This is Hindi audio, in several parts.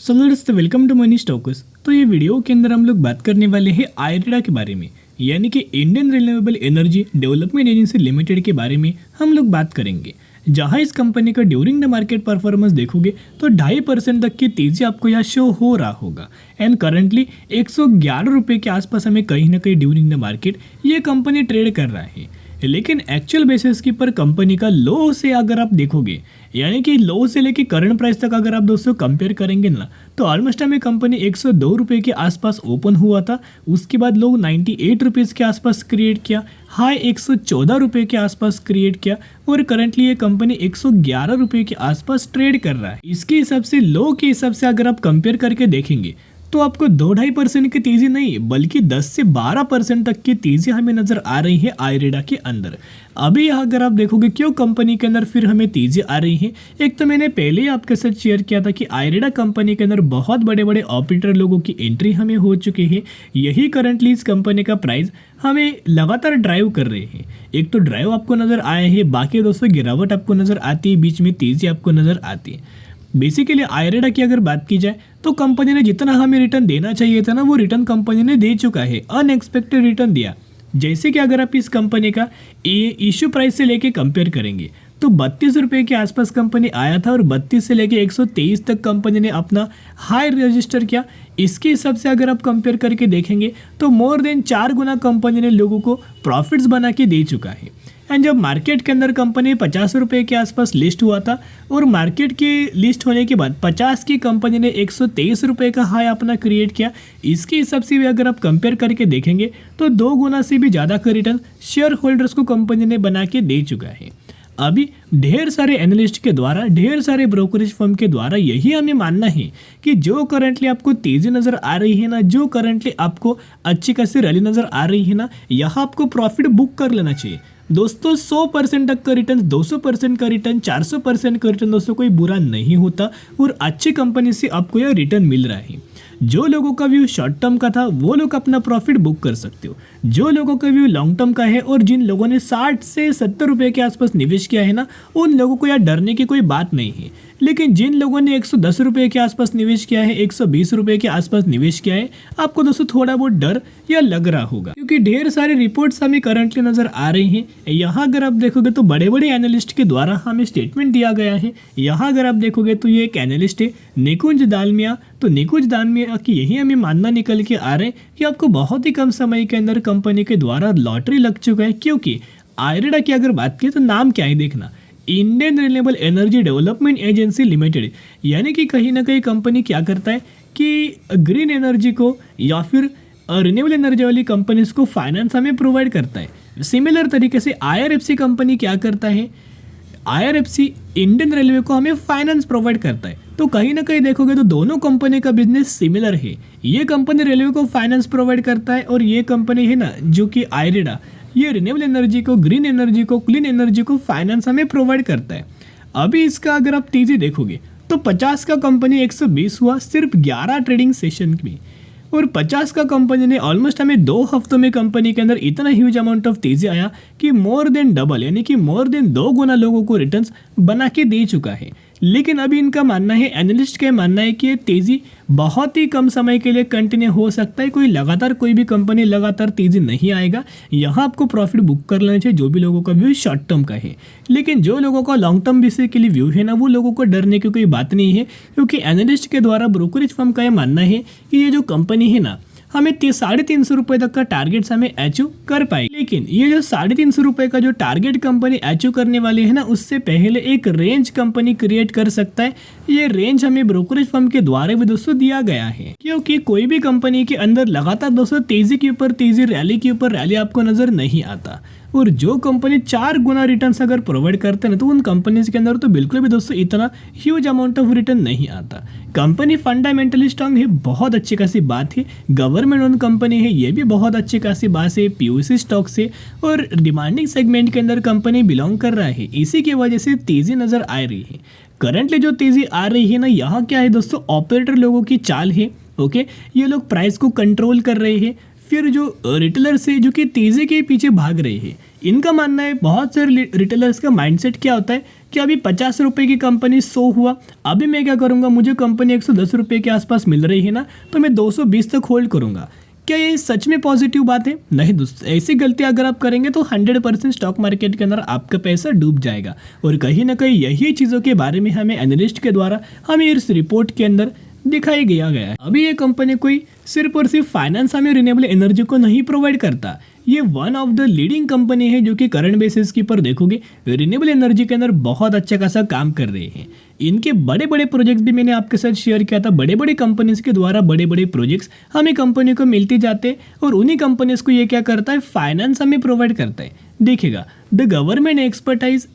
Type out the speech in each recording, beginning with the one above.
So let's welcome to Money Stocks. तो ये वीडियो के अंदर हम लोग बात करने वाले हैं आयरडा के बारे में, यानी कि Indian renewable energy development agency limited के बारे में हम लोग बात करेंगे। जहां इस कंपनी का ड्यूरिंग द मार्केट परफॉर्मेंस देखोगे तो 2.5% तक की तेजी आपको यहाँ शो हो रहा होगा। एंड करंटली 111 रुपये के आसपास हमें कहीं ना कहीं ड्यूरिंग द मार्केट ये कंपनी ट्रेड कर रहा है। लेकिन एक्चुअल बेसिस की पर कंपनी का लो से अगर आप देखोगे, यानी कि लो से लेके करंट प्राइस तक अगर आप दोस्तों कंपेयर करेंगे ना, तो ऑलमोस्ट हमें कंपनी 102 रुपये के आसपास ओपन हुआ था। उसके बाद लोग 98 रुपीज़ के आसपास क्रिएट किया, हाई 114 रुपये के आसपास क्रिएट किया और करंटली ये कंपनी 111 रुपये के आसपास ट्रेड कर रहा है। इसके हिसाब से लो के हिसाब से अगर आप कंपेयर करके देखेंगे तो आपको 2-2.5% की तेजी नहीं बल्कि 10 से 12% तक की तेजी हमें नजर आ रही है आयरडा के अंदर। अभी अगर आप देखोगे क्यों कंपनी के अंदर फिर हमें तेजी आ रही है, एक तो मैंने पहले ही आपके साथ शेयर किया था कि आयरडा कंपनी के अंदर बहुत बड़े बड़े ऑपरेटर लोगों की एंट्री हमें हो चुकी है। यही करंटली इस कंपनी का प्राइस हमें लगातार ड्राइव कर रहे हैं। एक तो ड्राइव आपको नजर आए हैं, बाकी दोस्तों गिरावट आपको नजर आती है, बीच में तेजी आपको नजर आती है। बेसिकली आयरडा की अगर बात की जाए तो कंपनी ने जितना हमें रिटर्न देना चाहिए था ना, वो रिटर्न कंपनी ने दे चुका है, अनएक्सपेक्टेड रिटर्न दिया। जैसे कि अगर आप इस कंपनी का इश्यू प्राइस से लेके कंपेयर करेंगे तो 32 रुपये के आसपास कंपनी आया था और 32 से लेके 123 तक कंपनी ने अपना हाई रजिस्टर किया। इसके हिसाब से अगर आप कंपेयर करके देखेंगे तो मोर देन 4 गुना कंपनी ने लोगों को प्रॉफिट्स बना के दे चुका है। एंड जब मार्केट के अंदर कंपनी 50 रुपये के आसपास लिस्ट हुआ था और मार्केट के लिस्ट होने के बाद 50 की कंपनी ने 123 रुपये का हाई अपना क्रिएट किया। इसके हिसाब से भी अगर आप कंपेयर करके देखेंगे तो 2 गुना से भी ज़्यादा का रिटर्न शेयर होल्डर्स को कंपनी ने बना के दे चुका है। अभी ढेर सारे एनालिस्ट के द्वारा, ढेर सारे ब्रोकरेज फर्म के द्वारा यही हमें मानना है कि जो करंटली आपको तेज़ी नज़र आ रही है ना, जो करंटली आपको अच्छी खासी रैली नज़र आ रही है ना, यहाँ आपको प्रॉफिट बुक कर लेना चाहिए। दोस्तों 100% तक का रिटर्न, 200% का रिटर्न, 400% का रिटर्न दोस्तों कोई बुरा नहीं होता और अच्छी कंपनी से आपको यह रिटर्न मिल रहा है। जो लोगों का व्यू शॉर्ट टर्म का था वो लोग अपना प्रॉफिट बुक कर सकते हो। जो लोगों का व्यू लॉन्ग टर्म का है और जिन लोगों ने 60 से 70 रुपये के आसपास निवेश किया है ना, उन लोगों को यार डरने की कोई बात नहीं है। लेकिन जिन लोगों ने 110 रुपये के आसपास निवेश किया है, 120 रुपये के आसपास निवेश किया है, आपको दोस्तों थोड़ा बहुत डर या लग रहा होगा, क्योंकि ढेर सारे रिपोर्ट्स हमें करंटली नजर आ रही हैं। यहाँ अगर आप देखोगे तो बड़े बड़े एनालिस्ट के द्वारा हमें स्टेटमेंट दिया गया है। यहाँ अगर आप देखोगे तो ये एक एनालिस्ट है निकुंज दालमिया, तो निकुंज दालमिया की यही हमें मानना निकल के आ रहे हैं कि आपको बहुत ही कम समय के अंदर कंपनी के द्वारा लॉटरी लग चुका है। क्योंकि आयरडा की अगर बात की तो नाम क्या है देखना, Indian renewable energy development agency limited, यानी कि कहीं ना कहीं कंपनी क्या करता है कि ग्रीन एनर्जी को या फिर रिन्यूएबल एनर्जी वाली कंपनीज को फाइनेंस हमें प्रोवाइड करता है। सिमिलर तरीके से आईआरएफसी कंपनी क्या करता है, आईआरएफसी इंडियन रेलवे को हमें फाइनेंस प्रोवाइड करता है। तो कहीं ना कहीं देखोगे तो दोनों कंपनी का बिजनेस सिमिलर है। ये कंपनी रेलवे को फाइनेंस प्रोवाइड करता है और ये कंपनी है ना जो कि आयरडा, ये रिन्यूएबल एनर्जी को, ग्रीन एनर्जी को, क्लीन एनर्जी को फाइनेंस हमें प्रोवाइड करता है। अभी इसका अगर आप तेजी देखोगे तो 50 का कंपनी 120 हुआ सिर्फ 11 ट्रेडिंग सेशन में, और 50 का कंपनी ने ऑलमोस्ट हमें 2 हफ्तों में कंपनी के अंदर इतना ह्यूज अमाउंट ऑफ तेजी आया कि मोर देन डबल, यानी कि मोर देन 2 गुना लोगों को रिटर्न्स बना के दे चुका है। लेकिन अभी इनका मानना है, एनालिस्ट का मानना है कि ये तेज़ी बहुत ही कम समय के लिए कंटिन्यू हो सकता है। कोई भी कंपनी लगातार तेज़ी नहीं आएगा। यहाँ आपको प्रॉफिट बुक कर लेना चाहिए जो भी लोगों का व्यू शॉर्ट टर्म का है। लेकिन जो लोगों का लॉन्ग टर्म बेसिस के लिए व्यू है ना, वो लोगों को डरने की कोई बात नहीं है, क्योंकि एनालिस्ट के द्वारा ब्रोकरेज फर्म का यह मानना है कि ये जो कंपनी है ना, हमें 350 रुपये तक का टारगेट्स हमें अचीव कर पाएगी। लेकिन ये जो 350 रुपये का जो टारगेट कंपनी अचीव करने वाली है ना, उससे पहले एक रेंज कंपनी क्रिएट कर सकता है। ये रेंज हमें ब्रोकरेज फर्म के द्वारा भी दोस्तों दिया गया है, क्योंकि कोई भी कंपनी के अंदर लगातार दोस्तों तेजी के ऊपर तेजी, रैली के ऊपर रैली आपको नजर नहीं आता। और जो कंपनी 4 गुना रिटर्न्स अगर प्रोवाइड करते हैं ना, तो उन कंपनीज के अंदर तो बिल्कुल भी दोस्तों इतना ह्यूज अमाउंट ऑफ रिटर्न नहीं आता। कंपनी फंडामेंटली स्ट्रांग है, बहुत अच्छी खासी बात है। गवर्नमेंट ओन कंपनी है, ये भी बहुत अच्छी खासी बात है। पीयूसी स्टॉक से और डिमांडिंग सेगमेंट के अंदर कंपनी बिलोंग कर रहा है, इसी की वजह से तेजी नजर आ रही है। करंटली जो तेजी आ रही है ना, यहाँ क्या है दोस्तों, ऑपरेटर लोगों की चाल है। ओके, ये लोग प्राइस को कंट्रोल कर रहे हैं। फिर जो रिटेलर से जो कि तेजी के पीछे भाग रहे हैं, इनका मानना है बहुत से रिटेलर्स का माइंडसेट क्या होता है कि अभी 50 रुपये की कंपनी 100 हुआ, अभी मैं क्या करूँगा, मुझे कंपनी 110 रुपये के आसपास मिल रही है ना, तो मैं 220 तक होल्ड करूँगा। क्या ये सच में पॉजिटिव बात है? नहीं दोस्तों, ऐसी गलतियां अगर आप करेंगे तो 100% स्टॉक मार्केट के अंदर आपका पैसा डूब जाएगा। और कहीं ना कहीं यही चीज़ों के बारे में हमें एनालिस्ट के द्वारा हमें इस रिपोर्ट के अंदर दिखाई गया है। अभी ये कंपनी कोई सिर्फ और सिर्फ फाइनेंस हमें रिन्यूएबल एनर्जी को नहीं प्रोवाइड करता, ये one of the leading company है जो कि करंट बेसिस के पर देखोगे रिन्यूएबल एनर्जी के अंदर बहुत अच्छा खासा काम कर रहे हैं। इनके बड़े बड़े प्रोजेक्ट्स भी मैंने आपके साथ शेयर किया था। बड़े बड़े कंपनीज के द्वारा बड़े बड़े प्रोजेक्ट्स हमें कंपनी को मिलते जाते हैं और उन्हीं कंपनीज को ये क्या करता है, फाइनेंस हमें प्रोवाइड करता है। देखिएगा, the government expertise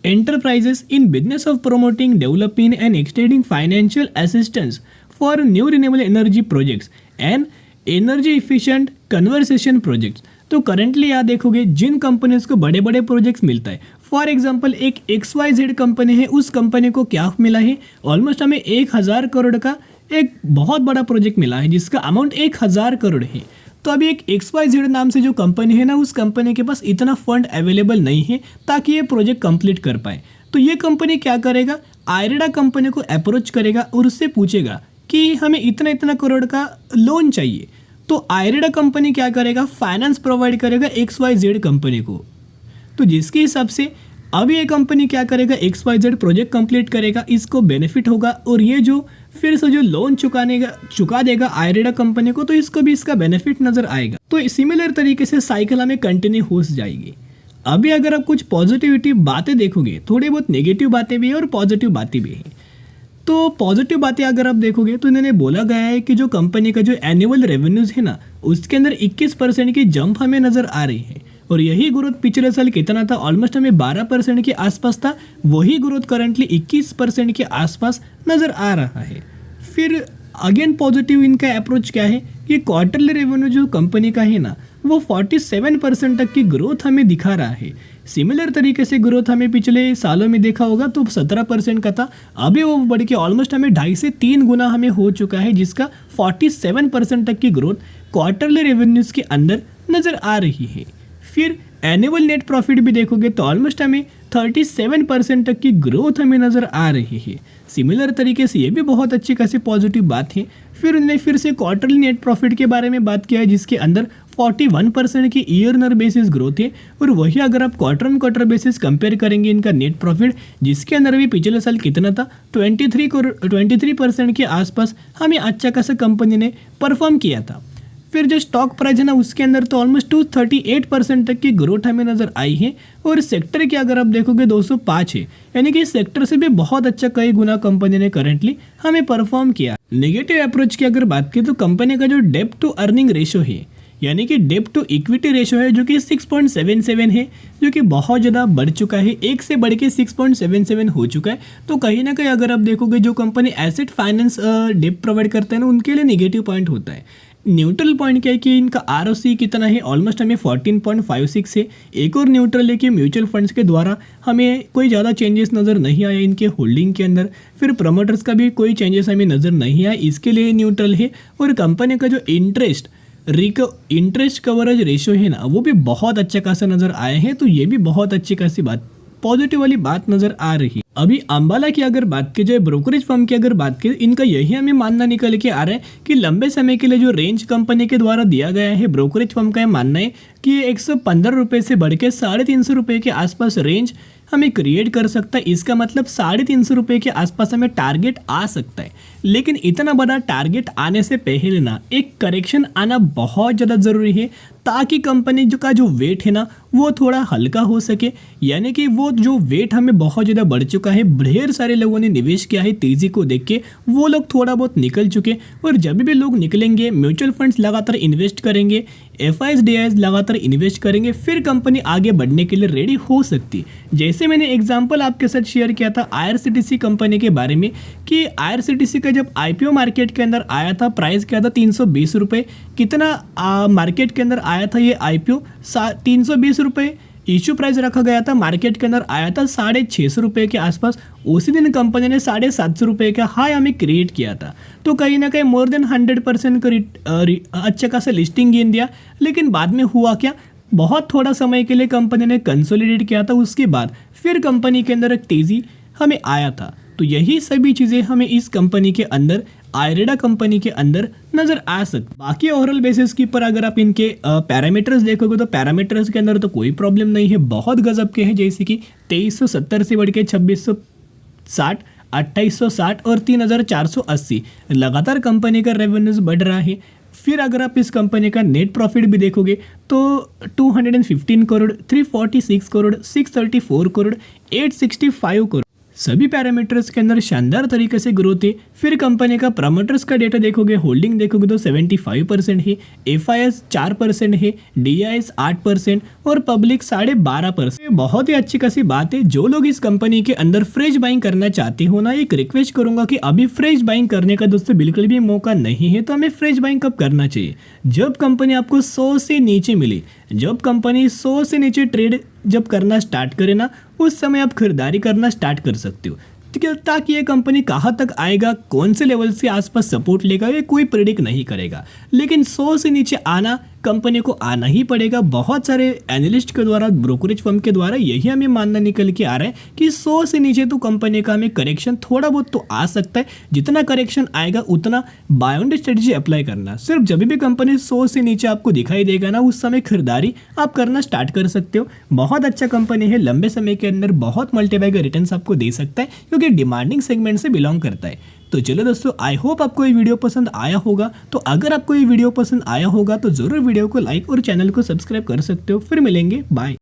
enterprises in business of promoting, developing and extending financial assistance for new renewable energy projects and energy efficient conversion projects। तो करंटली यहाँ देखोगे जिन कंपनीज को बड़े बड़े प्रोजेक्ट्स मिलता है, फॉर एग्जांपल एक XYZ कंपनी है, उस कंपनी को क्या मिला है, ऑलमोस्ट हमें 1000 करोड़ का एक बहुत बड़ा प्रोजेक्ट मिला है जिसका अमाउंट 1000 करोड़ है। तो अभी एक XYZ नाम से जो कंपनी है ना, उस कंपनी के पास इतना फंड अवेलेबल नहीं है ताकि ये प्रोजेक्ट कंप्लीट कर पाए। तो ये कंपनी क्या करेगा, आयरेडा कंपनी को अप्रोच करेगा और उससे पूछेगा कि हमें इतना इतना करोड़ का लोन चाहिए। तो आयरेडा कंपनी क्या करेगा, फाइनेंस प्रोवाइड करेगा XYZ कंपनी को। तो जिसके हिसाब से अब ये कंपनी क्या करेगा, XYZ प्रोजेक्ट कंप्लीट करेगा, इसको बेनिफिट होगा और ये जो फिर से जो लोन चुका देगा आयरेडा कंपनी को, तो इसको भी इसका बेनिफिट नजर आएगा। तो सिमिलर तरीके से साइकिल हमें कंटिन्यू हो जाएगी। अभी अगर आप कुछ पॉजिटिविटी बातें देखोगे, थोड़ी बहुत नेगेटिव बातें भी है और पॉजिटिव बातें भी हैं। तो पॉजिटिव बातें अगर आप देखोगे तो इन्होंने बोला गया है कि जो कंपनी का जो एनुअल रेवेन्यूज है ना, उसके अंदर 21% की जंप हमें नजर आ रही है। और यही ग्रोथ पिछले साल कितना था, ऑलमोस्ट हमें 12% के आसपास था, वही ग्रोथ करंटली 21% के आसपास नज़र आ रहा है। फिर अगेन पॉजिटिव इनका अप्रोच क्या है, ये क्वार्टरली रेवेन्यू जो कंपनी का है ना, वो 47% तक की ग्रोथ हमें दिखा रहा है। सिमिलर तरीके से ग्रोथ हमें पिछले सालों में देखा होगा तो 17% का था, अभी वो बढ़ के ऑलमोस्ट हमें 2.5 से 3 गुना हमें हो चुका है, जिसका 47% तक की ग्रोथ क्वार्टरली रेवेन्यूज़ के अंदर नज़र आ रही है। फिर एनुअल नेट प्रॉफिट भी देखोगे तो ऑलमोस्ट हमें 37% तक की ग्रोथ हमें नज़र आ रही है। सिमिलर तरीके से ये भी बहुत अच्छी खासी पॉजिटिव बात है। फिर उन्होंने फिर से क्वार्टरली नेट प्रॉफिट के बारे में बात किया है, जिसके अंदर 41% की ईयर बेसिस ग्रोथ है। और वही अगर आप quarter on quarter basis compare करेंगे इनका नेट प्रॉफिट, जिसके अंदर भी पिछले साल कितना था, 23% के आसपास हमें अच्छा खासा कंपनी ने परफॉर्म किया था। फिर जो स्टॉक प्राइस है ना, उसके अंदर तो ऑलमोस्ट 238% तक की ग्रोथ हमें नज़र आई है। और सेक्टर की अगर आप देखोगे 205 है, यानी कि इस सेक्टर से भी बहुत अच्छा कई गुना कंपनी ने करंटली हमें परफॉर्म किया। नेगेटिव अप्रोच की अगर बात की तो कंपनी का जो डेब्ट टू अर्निंग रेशो है, यानी कि डेब्ट टू इक्विटी रेशो है, जो कि 6.77 है, जो कि बहुत ज़्यादा बढ़ चुका है, एक से बढ़ के 6.77 हो चुका है। तो कहीं ना कहीं अगर आप देखोगे जो कंपनी एसेट फाइनेंस डेब्ट प्रोवाइड करते हैं ना, उनके लिए नेगेटिव पॉइंट होता है। न्यूट्रल पॉइंट क्या है कि इनका ROC कितना है, ऑलमोस्ट हमें 14.56 है। एक और न्यूट्रल है कि म्यूचुअल फंड्स के द्वारा हमें कोई ज़्यादा चेंजेस नज़र नहीं आए इनके होल्डिंग के अंदर। फिर प्रमोटर्स का भी कोई चेंजेस हमें नज़र नहीं आया, इसके लिए न्यूट्रल है। और कंपनी का जो इंटरेस्ट कवरेज रेशो है ना, वो भी बहुत अच्छा खासा नज़र आए हैं। तो ये भी बहुत अच्छी खासी बात, पॉजिटिव वाली बात नज़र आ रही है। अभी अंबाला की अगर बात की जाए, ब्रोकरेज फर्म की अगर बात की, इनका यही हमें मानना निकल के आ रहा है कि लंबे समय के लिए जो रेंज कंपनी के द्वारा दिया गया है, ब्रोकरेज फर्म का यह मानना है कि 115 रुपये से बढ़ के 350 रुपये के आसपास रेंज हमें क्रिएट कर सकता है। इसका मतलब 350 रुपये के आसपास हमें टारगेट आ सकता है। लेकिन इतना बड़ा टारगेट आने से पहले ना एक करेक्शन आना बहुत ज़्यादा ज़रूरी है, ताकि कंपनी का जो वेट है ना, वो थोड़ा हल्का हो सके। यानी कि वो जो वेट हमें बहुत ज़्यादा बढ़ चुका है, ढेर सारे लोगों ने निवेश किया है तेज़ी को देख के, वो लोग थोड़ा बहुत निकल चुके। और जब भी लोग निकलेंगे, म्यूचुअल फंड्स लगातार इन्वेस्ट करेंगे, FIs DIs लगातार इन्वेस्ट करेंगे, फिर कंपनी आगे बढ़ने के लिए रेडी हो सकती। जैसे मैंने एग्जांपल आपके साथ शेयर किया था IRCTC कंपनी के बारे में, कि IRCTC का जब IPO मार्केट के अंदर आया था, प्राइस क्या था 320 रुपये। कितना मार्केट के अंदर आया था ये IPO, 320 रुपये इशू प्राइस रखा गया था, मार्केट के अंदर आया था 650 रुपये के आसपास। उसी दिन कंपनी ने 750 रुपये का हाई हमें क्रिएट किया था। तो कहीं ना कहीं मोर देन 100% का अच्छा खासा लिस्टिंग गेन दिया। लेकिन बाद में हुआ क्या, बहुत थोड़ा समय के लिए कंपनी ने कंसोलिडेट किया था, उसके बाद फिर कंपनी के अंदर एक तेज़ी हमें आया था। तो यही सभी चीज़ें हमें इस कंपनी के अंदर, आयरेडा कंपनी के अंदर नज़र आ सकती। बाकी ओवरऑल बेसिस के ऊपर अगर आप इनके पैरामीटर्स देखोगे तो पैरामीटर्स के अंदर तो कोई प्रॉब्लम नहीं है, बहुत गजब के हैं, जैसे कि 2370 से बढ़ के 2660, 2860 और 3480 लगातार कंपनी का रेवेन्यूज बढ़ रहा है। फिर अगर आप इस कंपनी का नेट प्रॉफिट भी देखोगे तो 215 करोड़, 346 करोड़, 634 करोड़, 865 करोड़, सभी पैरामीटर्स के अंदर शानदार तरीके से ग्रोथ है। फिर कंपनी का प्रमोटर्स का डेटा देखोगे, होल्डिंग देखोगे तो 75% है, FIS 4% है, DIS 8% और पब्लिक 12.5%। बहुत ही अच्छी खासी बात है। जो लोग इस कंपनी के अंदर फ्रेश बाइंग करना चाहते हो ना, एक रिक्वेस्ट करूंगा कि अभी फ्रेश बाइंग करने का दोस्तों बिल्कुल भी मौका नहीं है। तो हमें फ्रेश बाइंग कब करना चाहिए? जब कंपनी आपको 100 से नीचे मिले, जब कंपनी 100 से नीचे ट्रेड जब करना स्टार्ट करे ना, उस समय आप खरीदारी करना स्टार्ट कर सकते हो, ताकि ये कंपनी कहाँ तक आएगा, कौन से लेवल से आसपास सपोर्ट लेगा, ये कोई प्रेडिक्ट नहीं करेगा। लेकिन 100 से नीचे आना कंपनी को आना ही पड़ेगा। बहुत सारे एनालिस्ट के द्वारा, ब्रोकरेज फर्म के द्वारा यही हमें मानना निकल के आ रहा है कि 100 से नीचे तो कंपनी का हमें करेक्शन थोड़ा बहुत तो आ सकता है। जितना करेक्शन आएगा उतना बायोंड स्ट्रेटजी अप्लाई करना। सिर्फ जब भी कंपनी 100 से नीचे आपको दिखाई देगा ना, उस समय खरीदारी आप करना स्टार्ट कर सकते हो। बहुत अच्छा कंपनी है, लंबे समय के अंदर बहुत मल्टीपल का रिटर्न्स आपको दे सकता है, क्योंकि डिमांडिंग सेगमेंट से बिलोंग करता है। तो चलो दोस्तों, आई होप आपको ये वीडियो पसंद आया होगा। तो अगर आपको ये वीडियो पसंद आया होगा तो ज़रूर वीडियो को लाइक और चैनल को सब्सक्राइब कर सकते हो। फिर मिलेंगे, बाय।